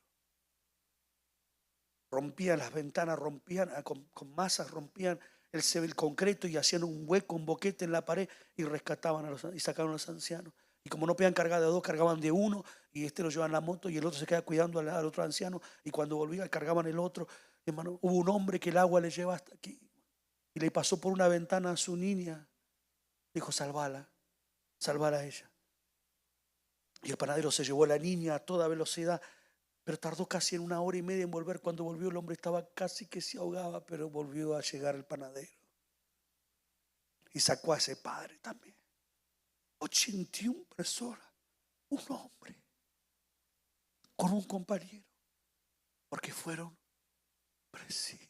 Rompían las ventanas, rompían con masas, rompían el concreto y hacían un hueco, un boquete en la pared y rescataban y sacaron a los ancianos. Y como no podían cargar de 2, cargaban de 1 y lo llevaban en la moto y el otro se queda cuidando al otro anciano y cuando volvía cargaban el otro. Hermano, hubo un hombre que el agua le lleva hasta aquí y le pasó por una ventana a su niña. Dijo, salvala a ella. Y el panadero se llevó a la niña a toda velocidad, pero tardó casi en 1 hora y media en volver. Cuando volvió el hombre estaba casi que se ahogaba, pero volvió a llegar el panadero. Y sacó a ese padre también. 81 personas, un hombre, con un compañero, porque fueron precisos.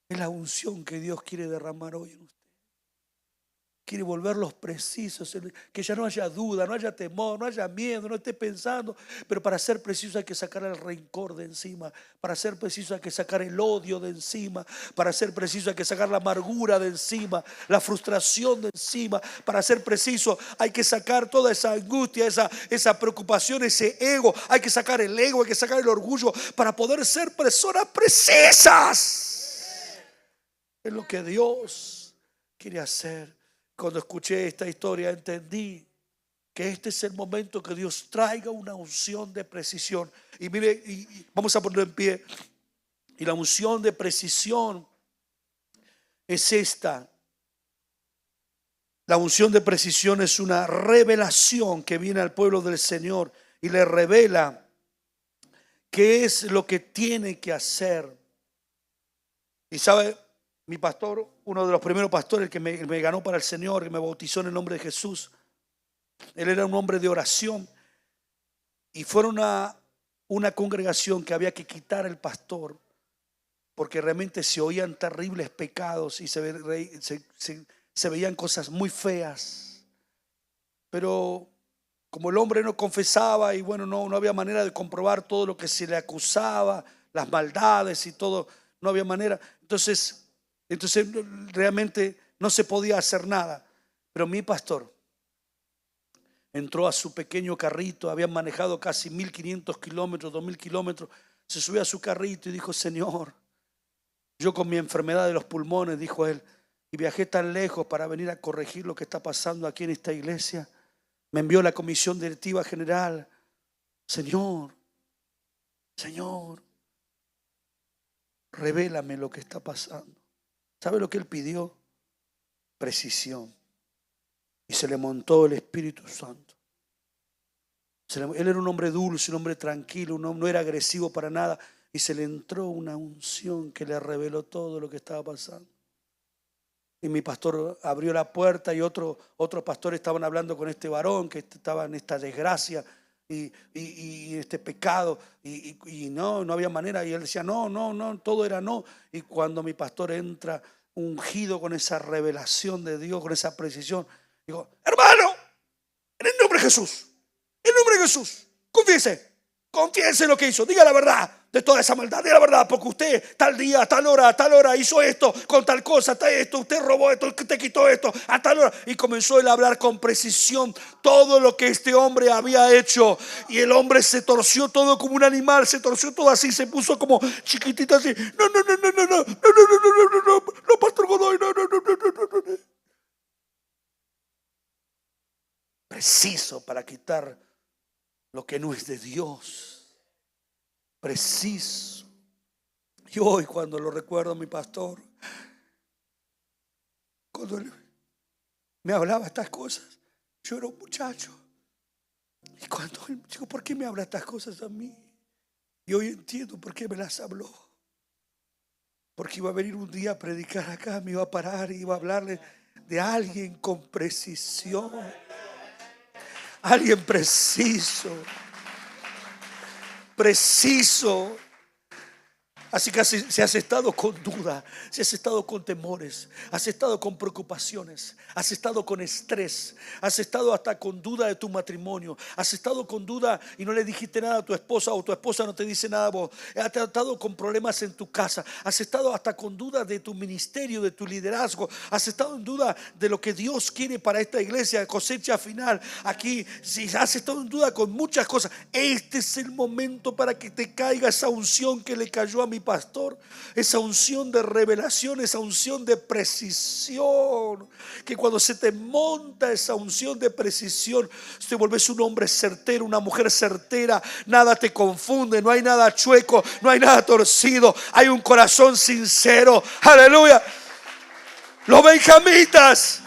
Es la unción que Dios quiere derramar hoy en usted. Quiere volverlos precisos, que ya no haya duda, no haya temor, no haya miedo, no esté pensando. Pero para ser preciso hay que sacar el rencor de encima. Para ser preciso hay que sacar el odio de encima. Para ser preciso hay que sacar la amargura de encima, la frustración de encima. Para ser preciso hay que sacar toda esa angustia, esa preocupación, ese ego. Hay que sacar el ego, hay que sacar el orgullo para poder ser personas precisas. Es lo que Dios quiere hacer. Cuando escuché esta historia entendí que este es el momento que Dios traiga una unción de precisión. Y mire, y vamos a ponerlo en pie. Y la unción de precisión es esta. La unción de precisión es una revelación que viene al pueblo del Señor y le revela qué es lo que tiene que hacer. Y sabe, mi pastor, uno de los primeros pastores que me ganó para el Señor, que me bautizó en el nombre de Jesús, él era un hombre de oración y fueron a una congregación que había que quitar el pastor porque realmente se oían terribles pecados y se veían cosas muy feas. Pero como el hombre no confesaba y bueno, no había manera de comprobar todo lo que se le acusaba, las maldades y todo, no había manera. Entonces realmente no se podía hacer nada. Pero mi pastor entró a su pequeño carrito, habían manejado casi 1500 kilómetros, 2000 kilómetros, se subió a su carrito y dijo: Señor, yo con mi enfermedad de los pulmones, dijo él, y viajé tan lejos para venir a corregir lo que está pasando aquí en esta iglesia. Me envió la comisión directiva general. Señor, revélame lo que está pasando. ¿Sabe lo que él pidió? Precisión. Y se le montó el Espíritu Santo. Él era un hombre dulce, un hombre tranquilo, no era agresivo para nada. Y se le entró una unción que le reveló todo lo que estaba pasando. Y mi pastor abrió la puerta y otros pastores estaban hablando con este varón que estaba en esta desgracia y este pecado. Y no había manera. Y él decía: no, todo era no. Y cuando mi pastor entra ungido con esa revelación de Dios, con esa precisión, digo: hermano, en el nombre de Jesús, confiese lo que hizo, diga la verdad de toda esa maldad, diga la verdad, porque usted tal día, tal hora hizo esto, con tal cosa, tal esto, usted robó esto, usted quitó esto, a tal hora. Y comenzó él a hablar con precisión todo lo que este hombre había hecho. Y el hombre se torció todo como un animal, se torció todo así, se puso como chiquitito así. No, Pastor Godoy, no. Preciso para quitar lo que no es de Dios. Preciso. Y hoy, cuando lo recuerdo a mi pastor, cuando él me hablaba estas cosas, yo era un muchacho. Y cuando él dijo: ¿por qué me habla estas cosas a mí? Y hoy entiendo por qué me las habló. Porque iba a venir un día a predicar acá, me iba a parar y iba a hablarle de alguien con precisión. Alguien preciso. Así que si has estado con duda, si has estado con temores, has estado con preocupaciones, has estado con estrés, has estado hasta con duda de tu matrimonio, has estado con duda y no le dijiste nada a tu esposa o tu esposa no te dice nada a vos, has estado con problemas en tu casa, has estado hasta con duda de tu ministerio, de tu liderazgo, has estado en duda de lo que Dios quiere para esta iglesia, cosecha final. Aquí, si has estado en duda con muchas cosas, este es el momento para que te caiga esa unción que le cayó a mi pastor, esa unción de revelación, esa unción de precisión, que cuando se te monta esa unción de precisión, te vuelves un hombre certero, una mujer certera. Nada te confunde, no hay nada chueco, no hay nada torcido, hay un corazón sincero. Aleluya. Los benjamitas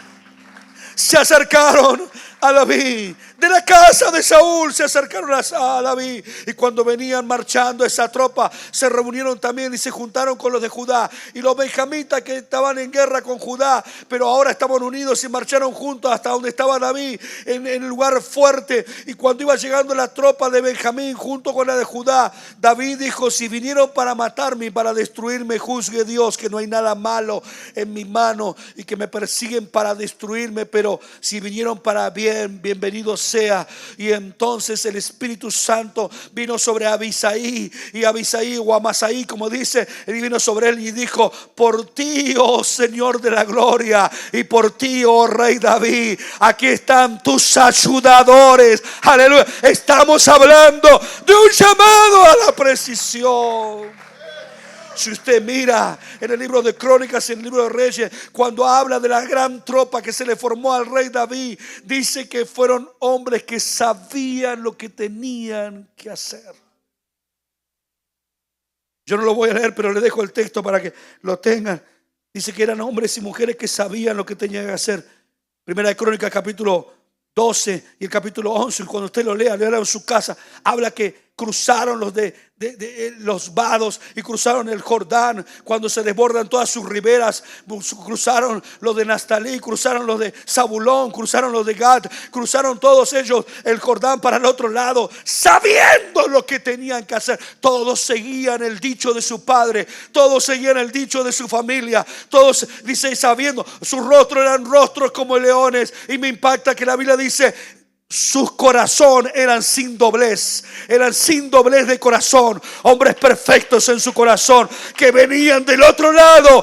se acercaron a David. De la casa de Saúl se acercaron a David. Y cuando venían marchando esa tropa, se reunieron también y se juntaron con los de Judá. Y los benjamitas que estaban en guerra con Judá, pero ahora estaban unidos y marcharon juntos hasta donde estaba David, en el lugar fuerte. Y cuando iba llegando la tropa de Benjamín junto con la de Judá, David dijo: si vinieron para matarme y para destruirme, juzgue Dios que no hay nada malo en mi mano y que me persiguen para destruirme, pero si vinieron para bien, bienvenidos sea. Y entonces el Espíritu Santo vino sobre Abisaí, y Abisaí o Amasaí, como dice, y vino sobre él y dijo: por ti, oh Señor de la gloria, y por ti, oh Rey David, aquí están tus ayudadores. Aleluya. Estamos hablando de un llamado a la precisión. Si usted mira en el libro de Crónicas y en el libro de Reyes, cuando habla de la gran tropa que se le formó al rey David, dice que fueron hombres que sabían lo que tenían que hacer. Yo no lo voy a leer, pero le dejo el texto para que lo tengan. Dice que eran hombres y mujeres que sabían lo que tenían que hacer. Primera de Crónicas, capítulo 12 y el capítulo 11, cuando usted lo lea en su casa, habla que cruzaron los vados y cruzaron el Jordán cuando se desbordan todas sus riberas. Cruzaron los de Naftalí, cruzaron los de Zabulón, cruzaron los de Gad, cruzaron todos ellos el Jordán para el otro lado, sabiendo lo que tenían que hacer. Todos seguían el dicho de su padre, todos seguían el dicho de su familia, todos, dice, sabiendo, sus rostros eran rostros como leones. Y me impacta que la Biblia dice: sus corazones eran sin doblez de corazón, hombres perfectos en su corazón, que venían del otro lado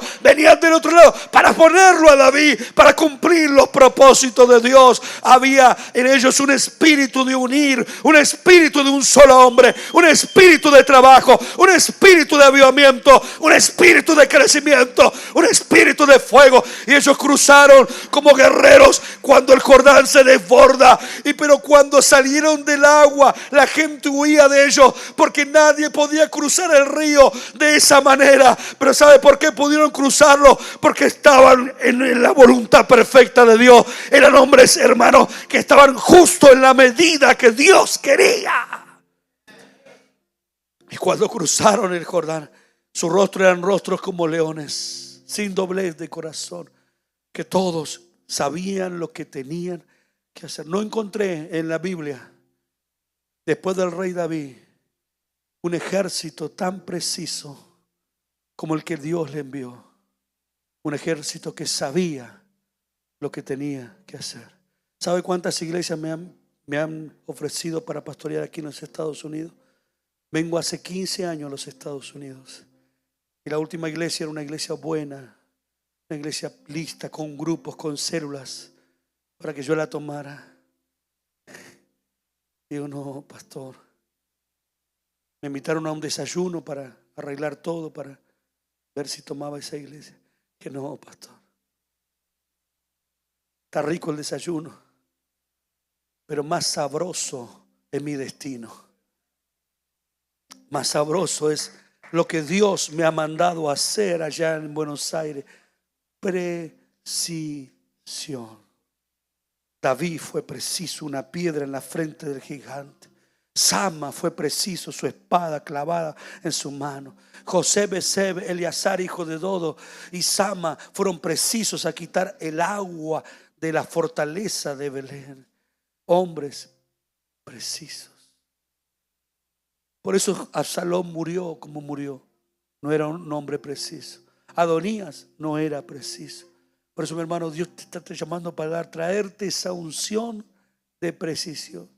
para ponerlo a David, para cumplir los propósitos de Dios. Había en ellos un espíritu de unir, un espíritu de un solo hombre, un espíritu de trabajo, un espíritu de avivamiento, un espíritu de crecimiento, un espíritu de fuego. Y ellos cruzaron como guerreros cuando el Jordán se desborda. Pero cuando salieron del agua, la gente huía de ellos, porque nadie podía cruzar el río de esa manera. Pero ¿sabe por qué pudieron cruzarlo? Porque estaban en la voluntad perfecta de Dios. Eran hombres, hermanos, que estaban justo en la medida que Dios quería. Y cuando cruzaron el Jordán, sus rostros eran rostros como leones, sin doblez de corazón, que todos sabían lo que tenían que hacer. No encontré en la Biblia, después del rey David, un ejército tan preciso como el que Dios le envió. Un ejército que sabía lo que tenía que hacer. ¿Sabe cuántas iglesias me han ofrecido para pastorear aquí en los Estados Unidos? Vengo hace 15 años a los Estados Unidos. Y la última iglesia era una iglesia buena, una iglesia lista, con grupos, con células, para que yo la tomara. Digo, no, pastor. Me invitaron a un desayuno para arreglar todo, para ver si tomaba esa iglesia. Que no, pastor. Está rico el desayuno, pero más sabroso es mi destino. Más sabroso es lo que Dios me ha mandado a hacer allá en Buenos Aires. Precisión. David fue preciso, una piedra en la frente del gigante. Sama fue preciso, su espada clavada en su mano. José, Beseb, Eleazar, hijo de Dodo, y Sama fueron precisos a quitar el agua de la fortaleza de Belén. Hombres precisos. Por eso Absalón murió como murió. No era un hombre preciso. Adonías no era preciso. Por eso, mi hermano, Dios te está llamando para traerte esa unción de precisión.